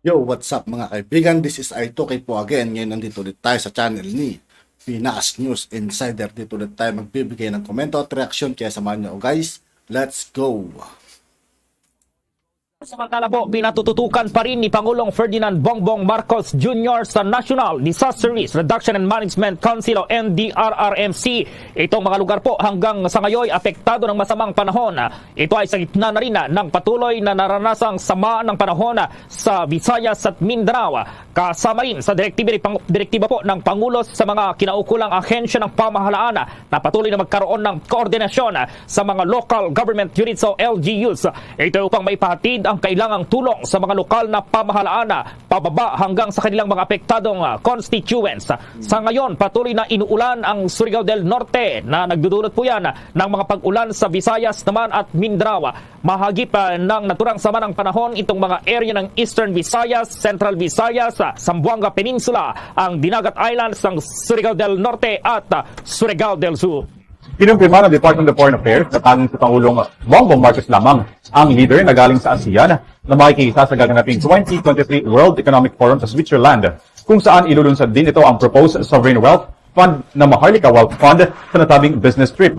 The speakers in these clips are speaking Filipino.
Yo, what's up mga kaibigan? This is I2K po again. Ngayon nandito ulit tayo sa channel ni Pinas News Insider. Dito ulit tayo magbibigay ng komento at reaksyon. Kaya samahan nyo guys. Let's go! Samantala po, pinatututukan pa rin ni Pangulong Ferdinand Bongbong Marcos Jr. sa National Disaster Risk Reduction and Management Council o NDRRMC. Itong mga lugar po hanggang sa ngayon apektado ng masamang panahon. Ito ay sa gitna na rin ng patuloy na naranasang sama ng panahon sa Visayas at Mindanao. Kasama rin sa direktiba po ng Pangulo sa mga kinaukulang ahensya ng pamahalaan na patuloy na magkaroon ng koordinasyon sa mga local government units o LGUs. Ito upang maipahatid ang kailangang tulong sa mga lokal na pamahalaan pababa hanggang sa kanilang mga apektadong constituents. Sa ngayon, patuloy na inuulan ang Surigao del Norte na nagdudulot po yan ng mga pag-ulan sa Visayas naman at Mindanao. Mahagip ng naturang sama ng panahon itong mga area ng Eastern Visayas, Central Visayas, Zamboanga Peninsula, ang Dinagat Islands ng Surigao del Norte at Surigao del Sur. Kinumpirma ng Department of Foreign Affairs na tanging si Pangulong Bongbong Marcos lamang ang leader na galing sa ASEAN na makikita sa gaganaping 2023 World Economic Forum sa Switzerland, kung saan ilulunsad din ito ang proposed Sovereign Wealth Fund na Maharlika Wealth Fund sa natabing business trip.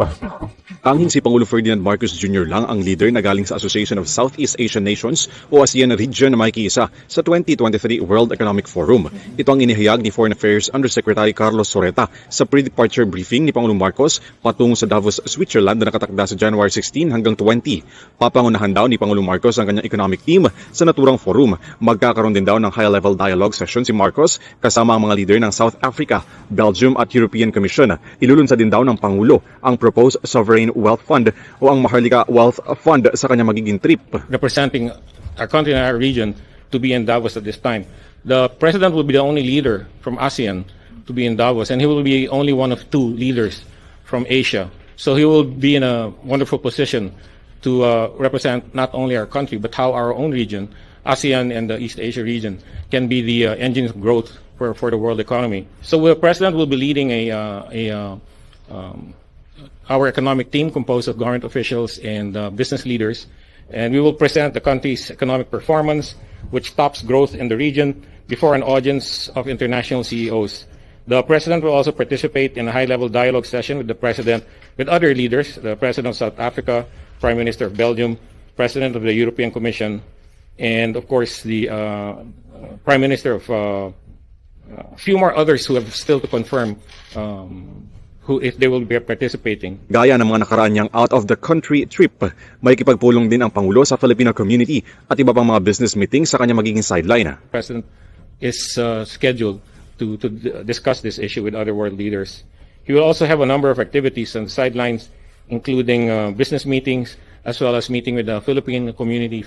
Tanging si Pangulo Ferdinand Marcos Jr. lang ang leader na galing sa Association of Southeast Asian Nations o ASEAN region na makikiisa sa 2023 World Economic Forum. Ito ang inihayag ni Foreign Affairs Undersecretary Carlos Soreta sa pre-departure briefing ni Pangulong Marcos patungo sa Davos, Switzerland na nakatakda sa January 16 hanggang 20. Papangunahan daw ni Pangulong Marcos ang kanyang economic team sa naturang forum. Magkakaroon din daw ng high-level dialogue session si Marcos kasama ang mga leader ng South Africa, Belgium at European Commission. Ilulunsad din daw ng Pangulo ang proposed Sovereign Wealth Fund o ang Maharlika Wealth Fund sa kanyang magiging trip. Representing our country and our region to be in Davos at this time. The president will be the only leader from ASEAN to be in Davos, and he will be only one of two leaders from Asia. So he will be in a wonderful position to represent not only our country, but how our own region, ASEAN and the East Asia region, can be the engine of growth for the world economy. So the president will be leading our economic team composed of government officials and business leaders, and we will present the country's economic performance, which tops growth in the region, before an audience of international CEOs. The president will also participate in a high-level dialogue session with with other leaders, the president of South Africa, Prime Minister of Belgium, president of the European Commission, and of course the Prime Minister of a few more others who have still to confirm who if they will be participating. Gaya ng mga nakaraan niyang out-of-the-country trip, may kipagpulong din ang Pangulo sa Filipino community at iba pang mga business meetings sa kanyang magiging sideline. The president is scheduled to discuss this issue with other world leaders. He will also have a number of activities on the sidelines, including business meetings, as well as meeting with the Filipino community,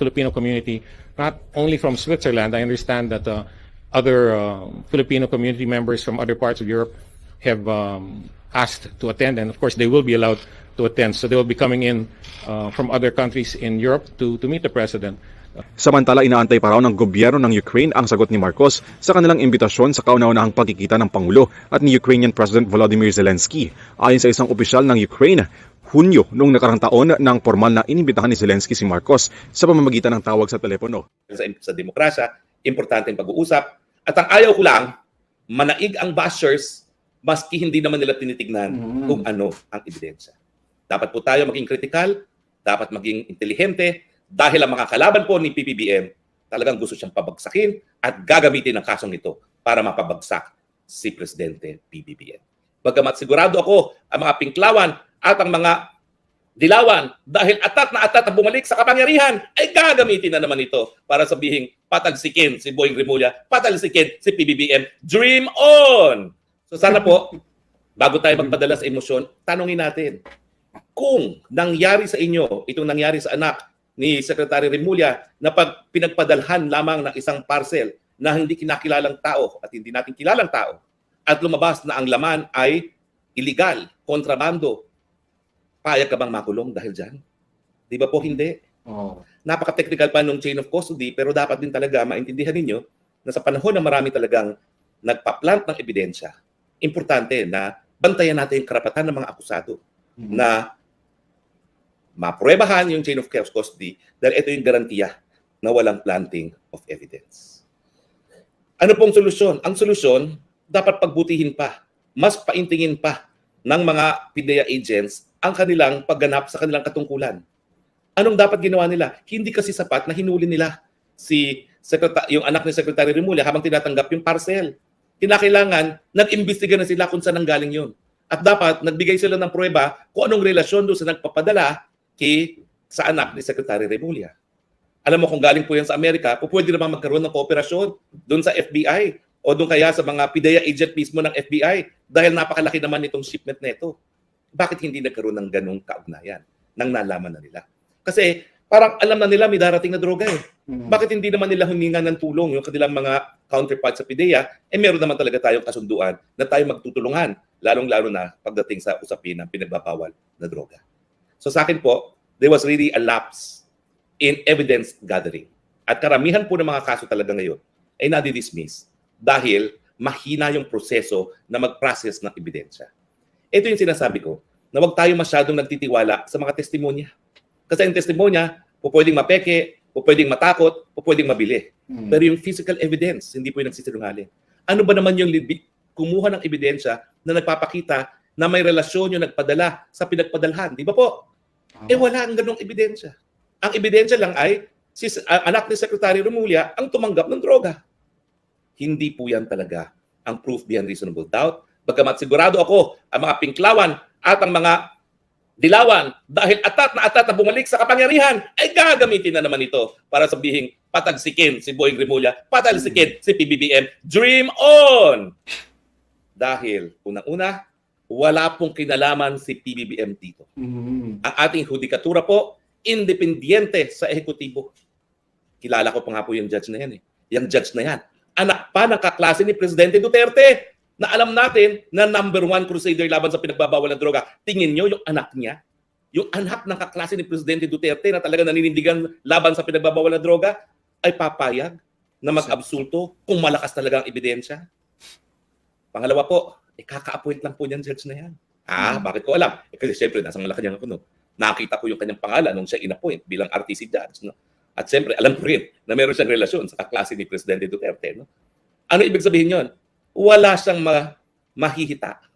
not only from Switzerland. I understand that other Filipino community members from other parts of Europe have asked to attend, and of course they will be allowed to attend. So they will be coming in from other countries in Europe to meet the president. Samantala, inaantay pa raw ng gobyerno ng Ukraine ang sagot ni Marcos sa kanilang imbitasyon sa kauna-unahang pagkikita ng Pangulo at ni Ukrainian President Volodymyr Zelensky. Ayon sa isang opisyal ng Ukraine, Hunyo noong nakarang taon nang formal na inimbitahan ni Zelensky si Marcos sa pamamagitan ng tawag sa telepono. Sa demokrasya, importante ang pag-uusap. At ang ayaw ko lang, manaig ang bashers maski hindi naman nila tinitignan kung ano ang ebidensya. Dapat po tayo maging kritikal, dapat maging intelihente, dahil ang mga kalaban po ni PBBM talagang gusto siyang pabagsakin at gagamitin ang kasong ito para mapabagsak si Presidente PBBM. Bagamat sigurado ako ang mga pinklawan at ang mga dilawan dahil atat na bumalik sa kapangyarihan ay gagamitin na naman ito para sabihin patalsikin si Boying Rimulya, patalsikin si PBBM. Dream on! So sana po, bago tayo magpadala sa emosyon, tanungin natin, kung nangyari sa inyo, itong nangyari sa anak ni Secretary Rimulya na pag pinagpadalhan lamang ng isang parcel na hindi kinakilalang tao at hindi natin kilalang tao at lumabas na ang laman ay illegal, kontrabando, payag ka bang makulong dahil dyan? Di ba po hindi? Napaka-technical pa nung chain of custody, pero dapat din talaga maintindihan ninyo na sa panahon na marami talagang nagpa-plant ng ebidensya, importante na bantayan natin yung karapatan ng mga akusado na mapruebahan yung chain of custody dahil ito yung garantiya na walang planting of evidence. Ano pong solusyon? Ang solusyon, dapat pagbutihin pa, mas paintingin pa ng mga PIDEA agents ang kanilang pagganap sa kanilang katungkulan. Anong dapat ginawa nila? Hindi kasi sapat na hinuli nila yung anak ni Secretary Remulla habang tinatanggap yung parcel. Kinakailangan, nag-imbestiga na sila kung saan nanggaling yun. At dapat, nagbigay sila ng pruweba kung anong relasyon doon sa nagpapadala sa anak ni Secretary Remulla. Alam mo kung galing po yan sa Amerika, pwede naman magkaroon ng kooperasyon doon sa FBI o doon kaya sa mga PIDEA agent mismo ng FBI dahil napakalaki naman itong shipment na ito. Bakit hindi nagkaroon ng ganong kaugnayan nang nalaman na nila? Kasi parang alam na nila may darating na droga eh. Bakit hindi naman nila huminga ng tulong yung kanilang mga counterparts sa PIDEA? Meron naman talaga tayong kasunduan na tayo magtutulungan, lalong-lalo na pagdating sa usapin ng pinagbabawal na droga. So sa akin po, there was really a lapse in evidence gathering. At karamihan po ng mga kaso talaga ngayon ay nadi-dismiss dahil mahina yung proseso na mag-process ng ebidensya. Ito yung sinasabi ko, na huwag tayo masyadong nagtitiwala sa mga testimonya. Kasi ang testimonya, pwedeng mapeke, pwedeng matakot, pwedeng mabili. Pero yung physical evidence, hindi po yung nagsisinungaling. Ano ba naman yung kumuha ng ebidensya na nagpapakita na may relasyon yung nagpadala sa pinagpadalhan? Di ba po? Wala ang ganong ebidensya. Ang ebidensya lang ay anak ni Secretary Remulla ang tumanggap ng droga. Hindi po yan talaga ang proof beyond reasonable doubt. Bagamat sigurado ako, ang mga pinklawan at ang mga dilawan, dahil atat na bumalik sa kapangyarihan, ay gagamitin na naman ito para sabihin, patagsikin si Boying Remulla, patagsikin si PBBM. Dream on! Dahil, unang-una, wala pong kinalaman si PBBM dito. Ang ating hudikatura po, independiente sa ehekutibo. Kilala ko pa nga po yung judge na yan eh. Yung judge na yan. Anak pa ng kaklase ni Presidente Duterte na alam natin na #1 crusader laban sa pinagbabawal ng droga. Tingin nyo yung anak niya, yung anak ng kaklase ni Presidente Duterte na talaga naninindigan laban sa pinagbabawal ng droga, ay papayag na mag-absulto kung malakas talaga ang ebidensya? Pangalawa po, kaka-appoint lang po niyan judge na yan. Bakit ko alam? Kasi siyempre, nasa Malacanang ako, no? Nakita ko yung kanyang pangalan nung siya in-appoint bilang RTC judge. No? At siyempre, alam ko rin na meron siyang relasyon sa kaklase ni Presidente Duterte. No? Ano ibig sabihin yon? Wala siyang mahihita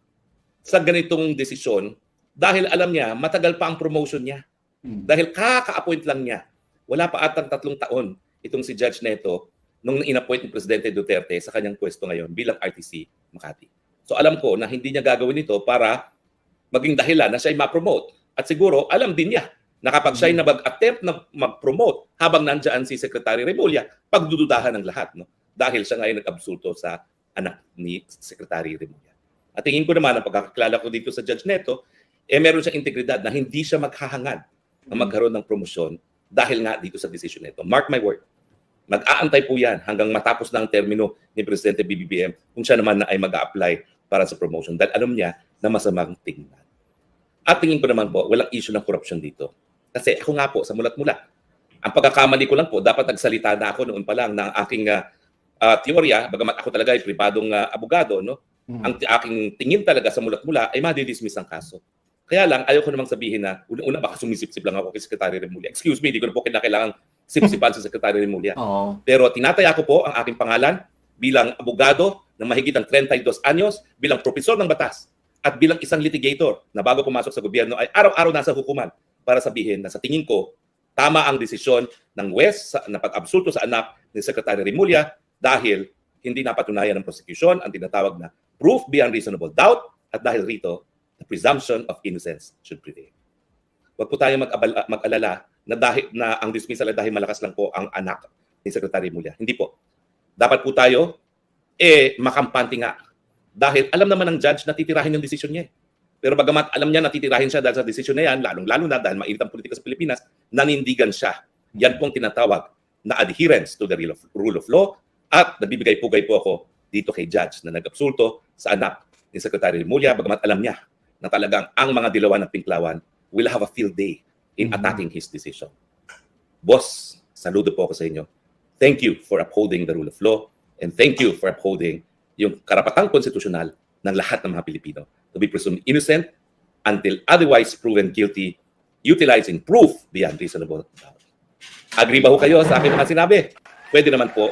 sa ganitong desisyon dahil alam niya, matagal pa ang promotion niya. Dahil kaka-appoint lang niya. Wala pa atang 3 taon itong si judge na ito nung in-appoint ni Presidente Duterte sa kanyang pwesto ngayon bilang RTC Makati. So alam ko na hindi niya gagawin ito para maging dahilan na siya ay ma-promote. At siguro, alam din niya na kapag siya ay mag-attempt na mag-promote habang nandyan si Secretary Remulla, pagdududahan ng lahat. No? Dahil siya ngayon nag-absulto sa anak ni Secretary Remulla. At tingin ko naman, ang pagkakakilala ko dito sa judge neto, meron siyang integridad na hindi siya maghahangad na magkaroon ng promosyon dahil nga dito sa decision nito. Mark my word, mag-aantay po yan hanggang matapos na ang termino ni Presidente BBM kung siya naman na ay mag-a-apply para sa promotion dahil alam niya na masamang tingnan. At tingin ko naman po, walang issue ng korupsyon dito. Kasi ako nga po, sa mulat-mula, ang pagkakamali ko lang po, dapat nagsalita na ako noon pa lang ng aking teorya, bagamat ako talaga ay pribadong abogado, no? Ang aking tingin talaga sa mulat-mula ay madidismiss ang kaso. Kaya lang, ayaw ko namang sabihin na, una baka sumisip-sip lang ako kay Secretary Remulla. Excuse me, di ko na po kinakailangan sip-sipan sa Secretary Remulla. Pero tinataya ko po ang aking pangalan bilang abogado na mahigit ang 32 anyos, bilang propesor ng batas, at bilang isang litigator na bago pumasok sa gobyerno ay araw-araw nasa hukuman para sabihin na sa tingin ko, tama ang desisyon ng West na pag-absulto sa anak ni Secretary Remulla dahil hindi napatunayan ng prosecution ang tinatawag na proof beyond reasonable doubt at dahil rito, the presumption of innocence should prevail. Huwag po tayo mag-alala na ang dismissal ay dahil malakas lang po ang anak ni Secretary Remulla. Hindi po. Dapat po tayo makampante nga. Dahil alam naman ng judge na titirahin yung desisyon niya. Pero bagamat alam niya na titirahin siya dahil sa desisyon na yan, lalong-lalo na dahil mainit ang politika sa Pilipinas, nanindigan siya. Yan pong tinatawag na adherence to the rule of law at nagbibigay-pugay po ako dito kay judge na nag-absulto sa anak ni Secretary Remulla bagamat alam niya na talagang ang mga dilawan ng Pinklawan will have a field day in attacking his decision. Boss, saludo po ako sa inyo. Thank you for upholding the rule of law and thank you for upholding yung karapatang konstitusyonal ng lahat ng mga Pilipino to be presumed innocent until otherwise proven guilty utilizing proof beyond reasonable doubt. Agree ba ho kayo sa aking mga sinabi? Pwede naman po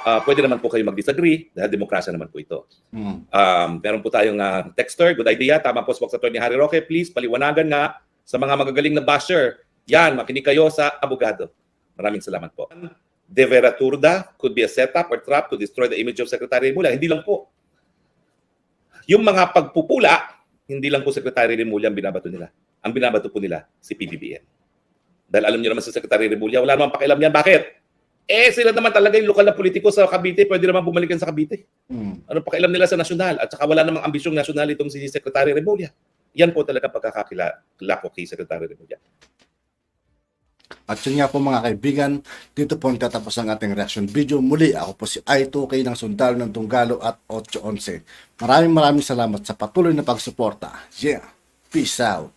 pwede naman po kayo mag-disagree dahil demokrasya naman po ito. Mm. Meron po tayong texter, good idea. Tama po spokesman ni Harry Roque. Please, paliwanagan nga sa mga magagaling na basher. Yan, makinig kayo sa abogado. Maraming salamat po. De vera turda could be a setup or trap to destroy the image of Secretary Remulla. Hindi lang po. Yung mga pagpupula, hindi lang po Secretary Remulla ang binabato nila. Ang binabato po nila si PBBM. Dahil alam niyo naman si Secretary Remulla, wala namang pakialam yan. Bakit? Sila naman talaga yung lokal na politiko sa Cavite, pwede naman bumalikan sa Cavite. Ano pakialam nila sa nasyonal? At saka wala namang ambisyong nasyonal itong si Secretary Remulla. Yan po talaga pagkakakilala ko kay Secretary Remulla. At yun nga po mga kaibigan, dito po nagtatapos ang ating reaction video. Muli, ako po si I2K ng Sundalo ng Tunggalo at 811. Maraming salamat sa patuloy na pagsuporta. Yeah, peace out.